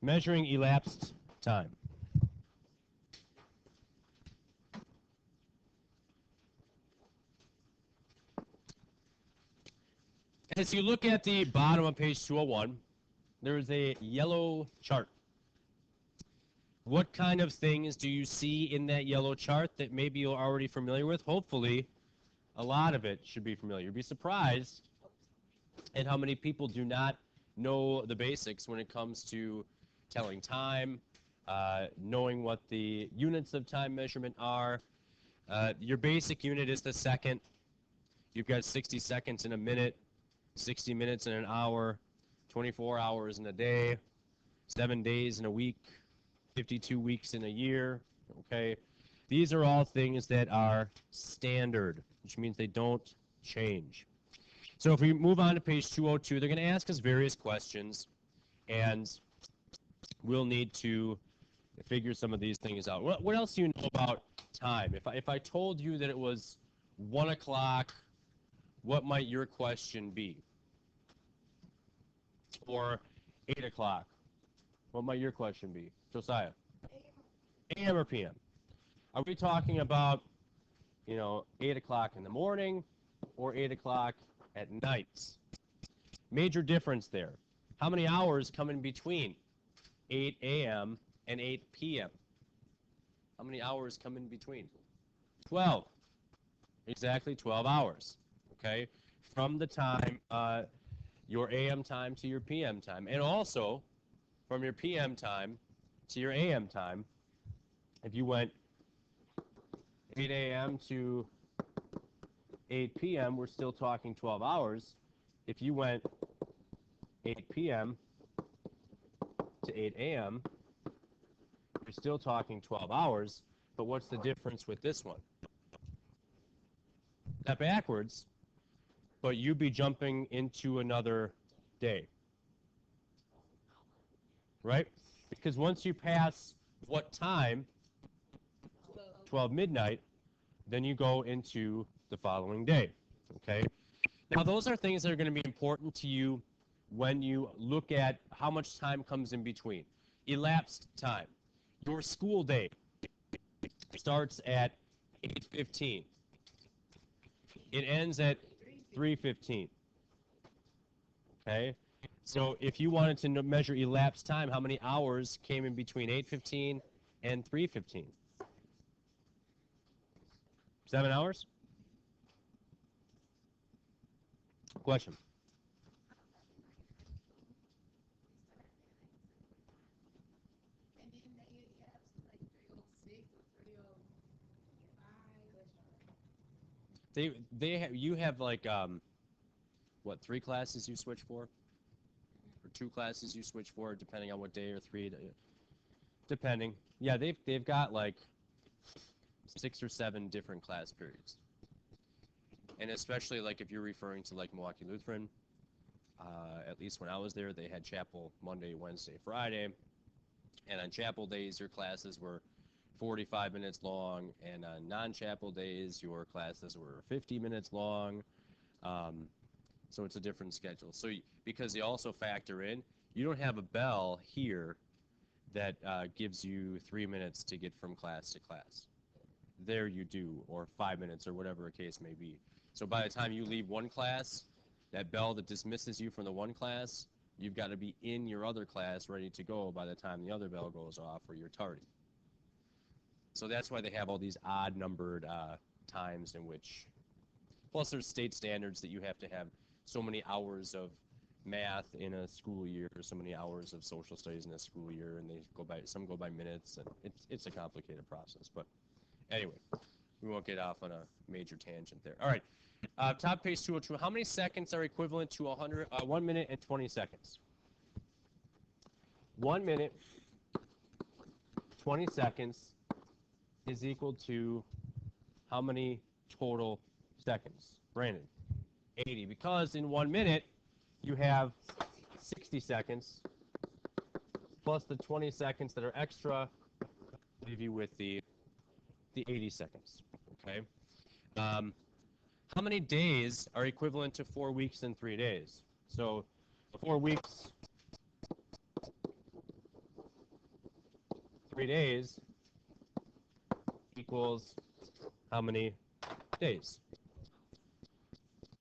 Measuring elapsed time. As you look at the bottom of page 201, there is a yellow chart. What kind of things do you see in that yellow chart that maybe you're already familiar with? Hopefully, a lot of it should be familiar. You'd be surprised at how many people do not know the basics when it comes to telling time, knowing what the units of time measurement are. Your basic unit is the second. You've got 60 seconds in a minute, 60 minutes in an hour, 24 hours in a day, 7 days in a week, 52 weeks in a year, okay? These are all things that are standard, which means they don't change. So if we move on to page 202, they're going to ask us various questions, and we'll need to figure some of these things out. What else do you know about time? If I told you that it was 1 o'clock, what might your question be? Or 8 o'clock, what might your question be? Josiah? AM or PM? Are we talking about, 8 o'clock in the morning or 8 o'clock at night? Major difference there. How many hours come in between 8 a.m. and 8 p.m.? How many hours come in between? 12. Exactly 12 hours, okay? From the time, your AM time to your PM time. And also, from your PM time to your AM time, if you went 8 a.m. to 8 p.m., we're still talking 12 hours. If you went 8 p.m. to 8 a.m., you're still talking 12 hours, but what's the difference with this one? Not backwards, but you'd be jumping into another day, right? Because once you pass what time, 12 midnight, then you go into the following day, okay? Now, those are things that are going to be important to you when you look at how much time comes in between. Elapsed time. Your school day starts at 8:15. It ends at 3:15. Okay? So if you wanted to measure elapsed time, how many hours came in between 8:15 and 3:15? 7 hours? Question? You have like what, 3 classes you switch for, or 2 classes you switch for, depending on what day, or 3, depending. Yeah, they've got like 6 or 7 different class periods, and especially like if you're referring to like Milwaukee Lutheran, at least when I was there, they had chapel Monday, Wednesday, Friday, and on chapel days your classes were 45 minutes long, and on non-chapel days your classes were 50 minutes long. So it's a different schedule. So because they also factor in, you don't have a bell here that gives you 3 minutes to get from class to class. There you do, or 5 minutes, or whatever a case may be. So by the time you leave one class, that bell that dismisses you from the one class, you've got to be in your other class ready to go by the time the other bell goes off, or you're tardy. So that's why they have all these odd-numbered times in which, plus there's state standards that you have to have so many hours of math in a school year, so many hours of social studies in a school year, and some go by minutes, and it's a complicated process. But anyway, we won't get off on a major tangent there. All right, top page 202. How many seconds are equivalent to 1 minute and 20 seconds? 1 minute, 20 seconds is equal to how many total seconds? Brandon? 80, because in 1 minute you have 60 seconds plus the 20 seconds that are extra, leave you with the 80 seconds. Okay. How many days are equivalent to 4 weeks and 3 days? So 4 weeks 3 days equals how many days?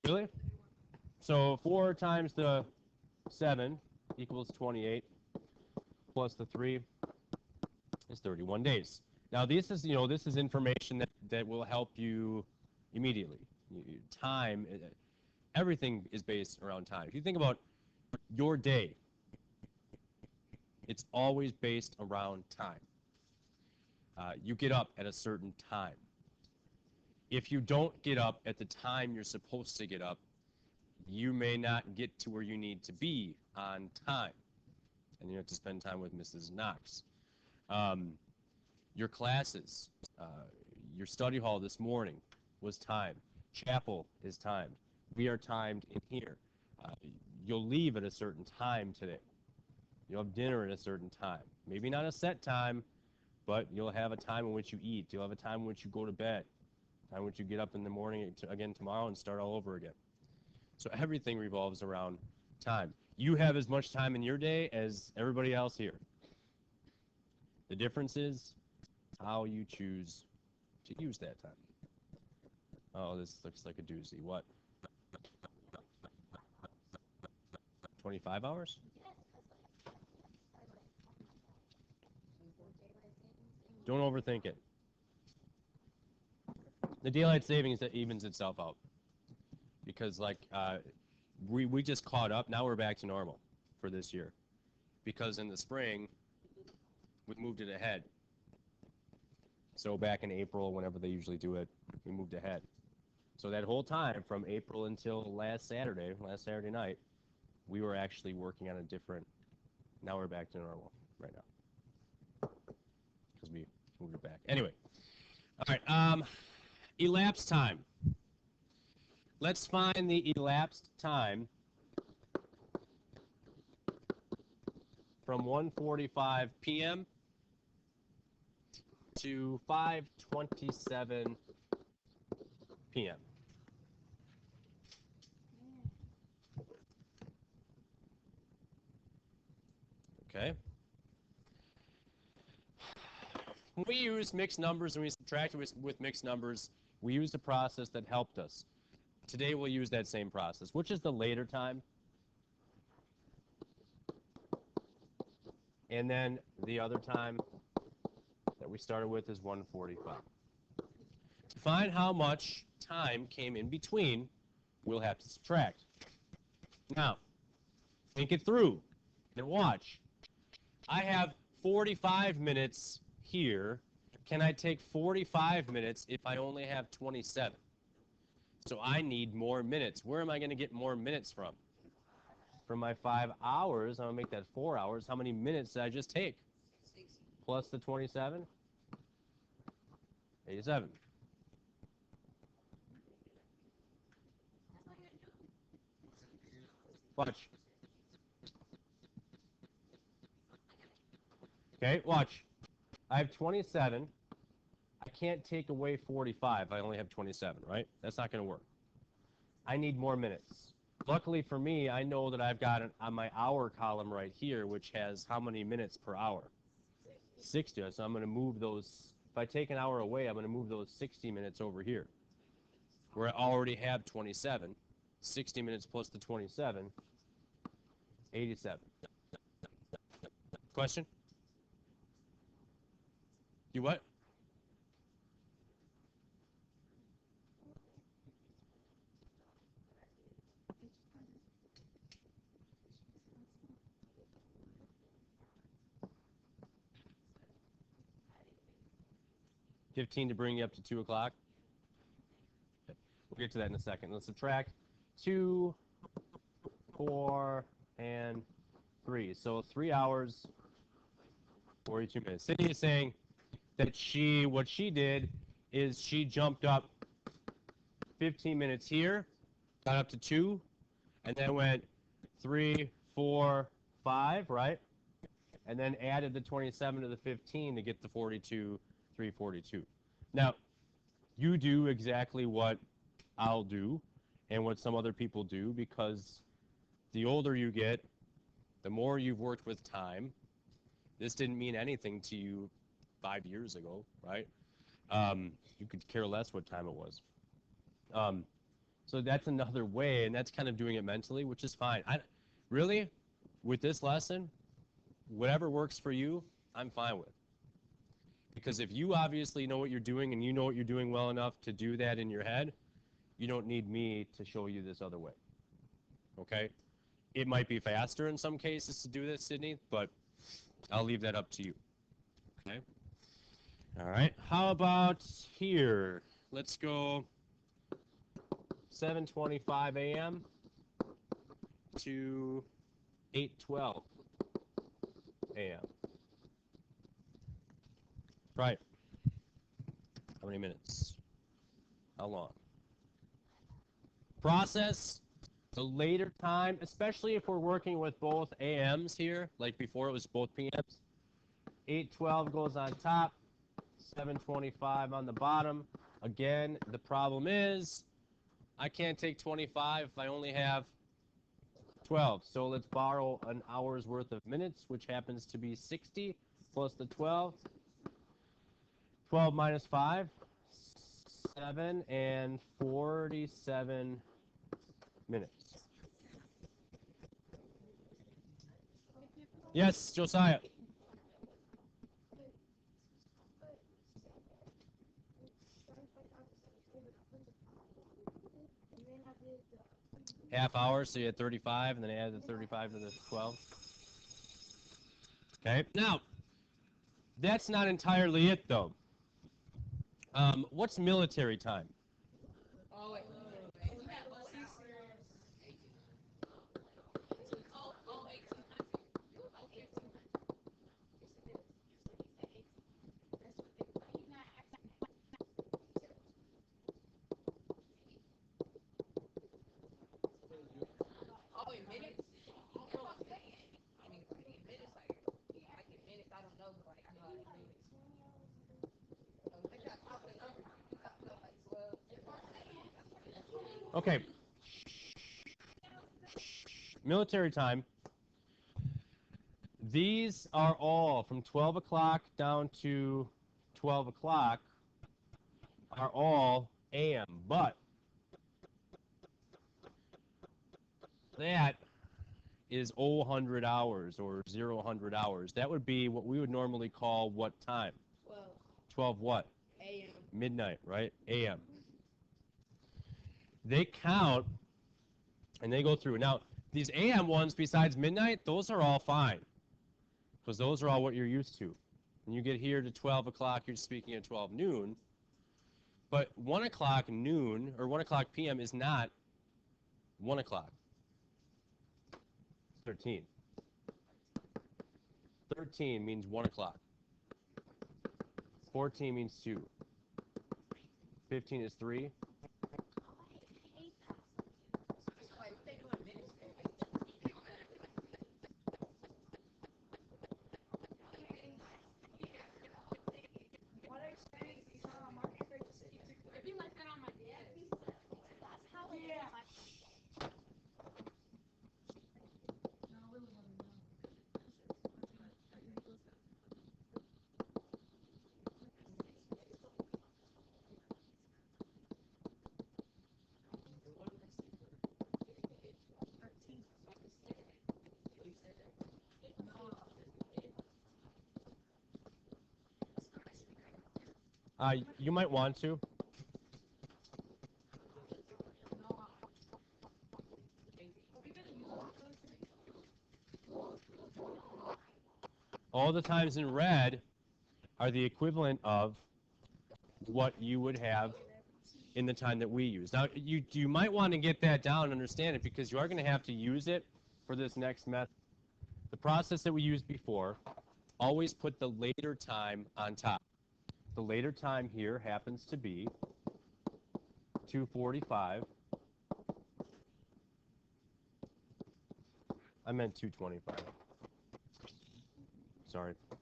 Really? So 4 times the 7 equals 28 plus the 3 is 31 days. Now this is, this is information that will help you immediately. Time, everything is based around time. If you think about your day, it's always based around time. You get up at a certain time. If you don't get up at the time you're supposed to get up, you may not get to where you need to be on time. And you have to spend time with Mrs. Knox. Your classes, your study hall this morning was timed. Chapel is timed. We are timed in here. You'll leave at a certain time today. You'll have dinner at a certain time. Maybe not a set time, but you'll have a time in which you eat. You'll have a time in which you go to bed. A time in which you get up in the morning again tomorrow and start all over again. So everything revolves around time. You have as much time in your day as everybody else here. The difference is how you choose to use that time. Oh, this looks like a doozy. What? 25 hours? Don't overthink it. The daylight savings that evens itself out. Because we just caught up. Now we're back to normal for this year. Because in the spring, we moved it ahead. So back in April, whenever they usually do it, we moved ahead. So that whole time, from April until last Saturday night, we were actually working on a different, now we're back to normal right now. Because we moved it back. Anyway, all right, elapsed time. Let's find the elapsed time from 1:45 p.m. to 5:27 p.m. Okay. When we use mixed numbers and we subtract with mixed numbers, we used a process that helped us. Today we'll use that same process. Which is the later time? And then the other time that we started with is 1:45. To find how much time came in between, we'll have to subtract. Now, think it through and watch. I have 45 minutes here. Can I take 45 minutes if I only have 27? So I need more minutes. Where am I going to get more minutes from? From my 5 hours, I'm going to make that 4 hours. How many minutes did I just take? 60. Plus the 27? 87. Watch. Okay, watch. I have 27. I can't take away 45. I only have 27, right? That's not going to work. I need more minutes. Luckily for me, I know that I've got on my hour column right here, which has how many minutes per hour? 60. So I'm going to move those. If I take an hour away, I'm going to move those 60 minutes over here, where I already have 27. 60 minutes plus the 27, 87. Question? You what? $15 to bring you up to 2 o'clock. Okay. We'll get to that in a second. Let's subtract 2, 4, and 3. So 3 hours, 42 minutes. Cindy is saying that what she did is she jumped up 15 minutes here, got up to 2, and then went 3, 4, 5, right? And then added the 27 to the 15 to get the 42, 342. Now, you do exactly what I'll do and what some other people do, because the older you get, the more you've worked with time. This didn't mean anything to you 5 years ago, right? You could care less what time it was. So that's another way, and that's kind of doing it mentally, which is fine. Really, with this lesson, whatever works for you, I'm fine with. Because if you obviously know what you're doing and you know what you're doing well enough to do that in your head, you don't need me to show you this other way. Okay? It might be faster in some cases to do this, Sydney, but I'll leave that up to you. Okay? All right. How about here? Let's go 7:25 a.m. to 8:12 a.m. Right. How many minutes? How long? Process the later time, especially if we're working with both AMs here, like before it was both PMs. 8:12 goes on top, 7:25 on the bottom. Again, the problem is I can't take 25 if I only have 12. So let's borrow an hour's worth of minutes, which happens to be 60 plus the 12. 12 minus 5, 7 and 47 minutes. Yes, Josiah. Half hour, so you had 35, and then add the 35 to the 12. Okay, now, that's not entirely it, though. What's military time? Oh, wait. Oh, in minutes? I mean, in minutes, like, in minutes, I don't know, but like, I know in minutes. So, I got the number, like 12. Okay, military time. These are all from 12 o'clock down to 12 o'clock are all AM, but that is 0 hours or 0 hours. That would be what we would normally call what time? 12 12 what? a.m. Midnight, right? AM. They count and they go through. Now, these AM ones besides midnight, those are all fine because those are all what you're used to. When you get here to 12 o'clock, you're speaking at 12 noon. But 1 o'clock noon or 1 o'clock p.m. is not 1 o'clock. 13. 13 means 1 o'clock. 14 means 2. 15 is 3. You might want to. All the times in red are the equivalent of what you would have in the time that we use. Now, you might want to get that down and understand it because you are going to have to use it for this next method. The process that we used before, always put the later time on top. The later time here happens to be 2:45. I meant 2:25. Sorry. Okay.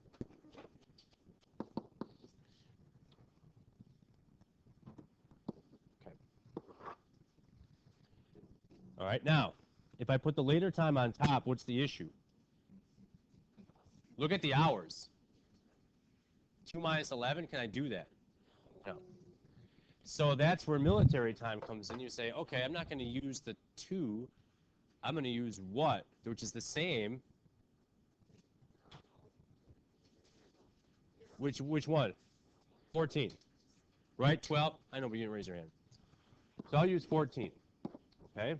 All right, now, if I put the later time on top, what's the issue? Look at the hours. 2 minus 11, can I do that? No. So that's where military time comes in. You say, okay, I'm not going to use the 2. I'm going to use what, which is the same. Which one? 14. Right? 12? I know, but you didn't raise your hand. So I'll use 14. Okay?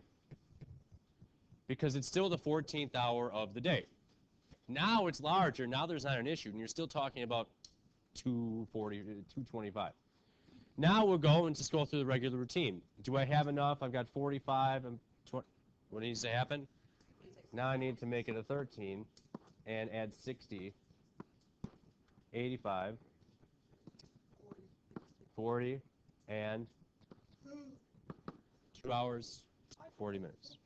Because it's still the 14th hour of the day. Now it's larger. Now there's not an issue. And you're still talking about 240, 225. Now we'll go and just go through the regular routine. Do I have enough? I've got 45. And 20. What needs to happen? Now I need to make it a 13 and add 60, 85, 40, and 2 hours, 40 minutes.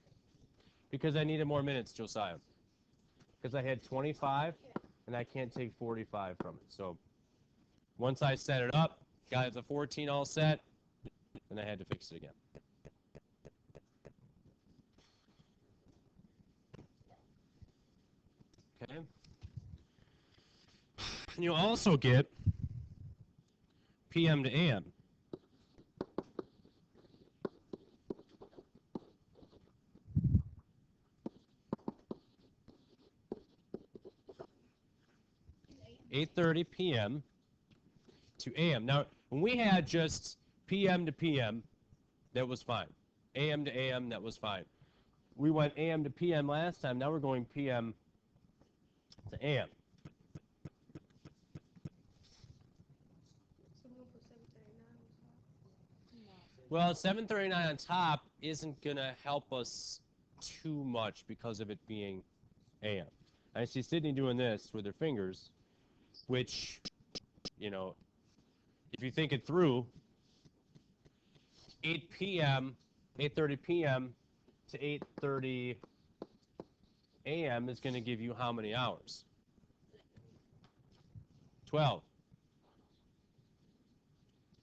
Because I needed more minutes, Josiah. Because I had 25, and I can't take 45 from it. So once I set it up, got the 14 all set, then I had to fix it again. Okay. And you also get PM to AM. (8:30 p.m.) to AM. Now, when we had just PM to PM, that was fine. AM to AM, that was fine. We went AM to PM last time. Now we're going PM to AM. Well, 739 on top isn't going to help us too much because of it being AM. I see Sydney doing this with her fingers, which, you know, if you think it through, 8 p.m., 8:30 p.m. to 8:30 a.m. is going to give you how many hours? 12.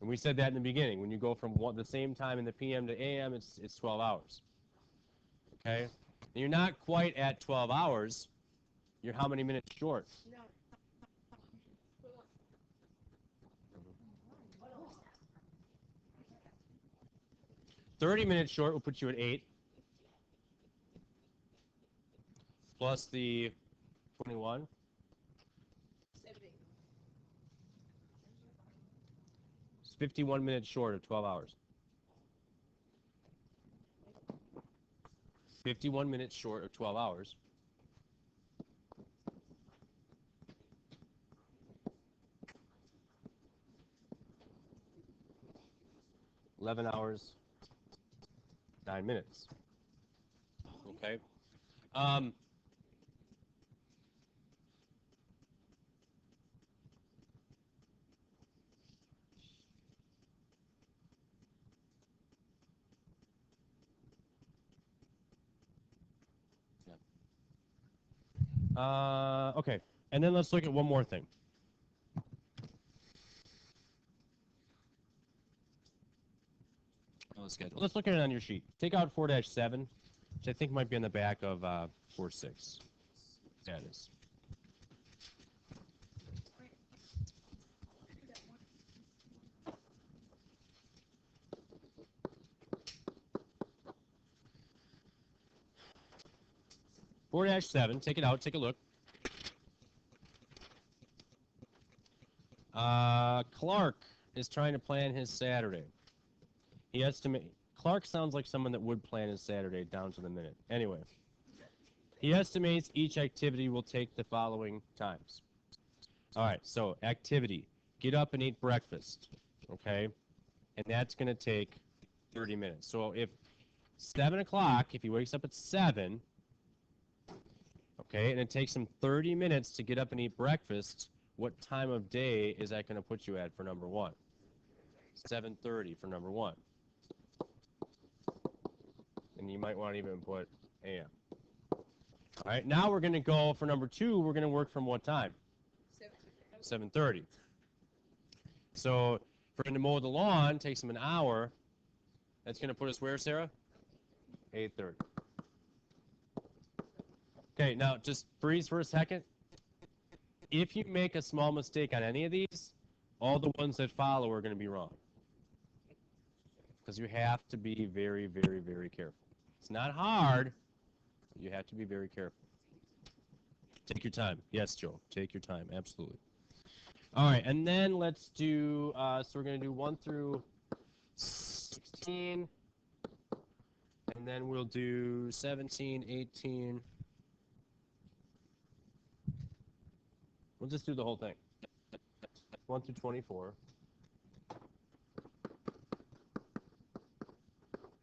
And we said that in the beginning. When you go from the same time in the p.m. to a.m., it's 12 hours. Okay? And you're not quite at 12 hours. You're how many minutes short? No. 30 minutes short will put you at 8. Plus the 21. 70. It's 51 minutes short of 12 hours. 51 minutes short of 12 hours. $11 hours, 9 minutes. Okay. Okay, and then let's look at one more thing. Let's look at it on your sheet. Take out 4-7, which I think might be on the back of 4-6. Yeah, it is. (4-7), take it out, take a look. Clark is trying to plan his Saturday. He estimates. Clark sounds like someone that would plan his Saturday down to the minute. Anyway, he estimates each activity will take the following times. All right, so activity. Get up and eat breakfast, okay? And that's going to take 30 minutes. So if 7 o'clock, if he wakes up at 7, okay, and it takes him 30 minutes to get up and eat breakfast, what time of day is that going to put you at for number 1? 7:30 for number 1. And you might want to even put AM. All right, now we're going to go for number 2. We're going to work from what time? 7:30. So for him to mow the lawn takes him an hour. That's going to put us where, Sarah? 8:30. Okay, now just freeze for a second. if you make a small mistake on any of these, all the ones that follow are going to be wrong. Because you have to be very, very, very careful. It's not hard. But you have to be very careful. Take your time. Yes, Joe. Take your time. Absolutely. All right, and then let's do, so we're going to do 1 through 16, and then we'll do 17, 18. We'll just do the whole thing. 1 through 24.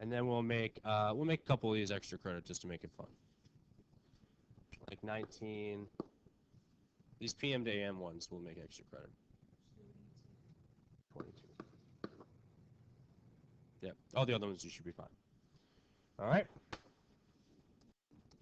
And then we'll make a couple of these extra credit just to make it fun. Like 19. These PM to AM ones will make extra credit. 22. Yep. All the other ones you should be fine. All right.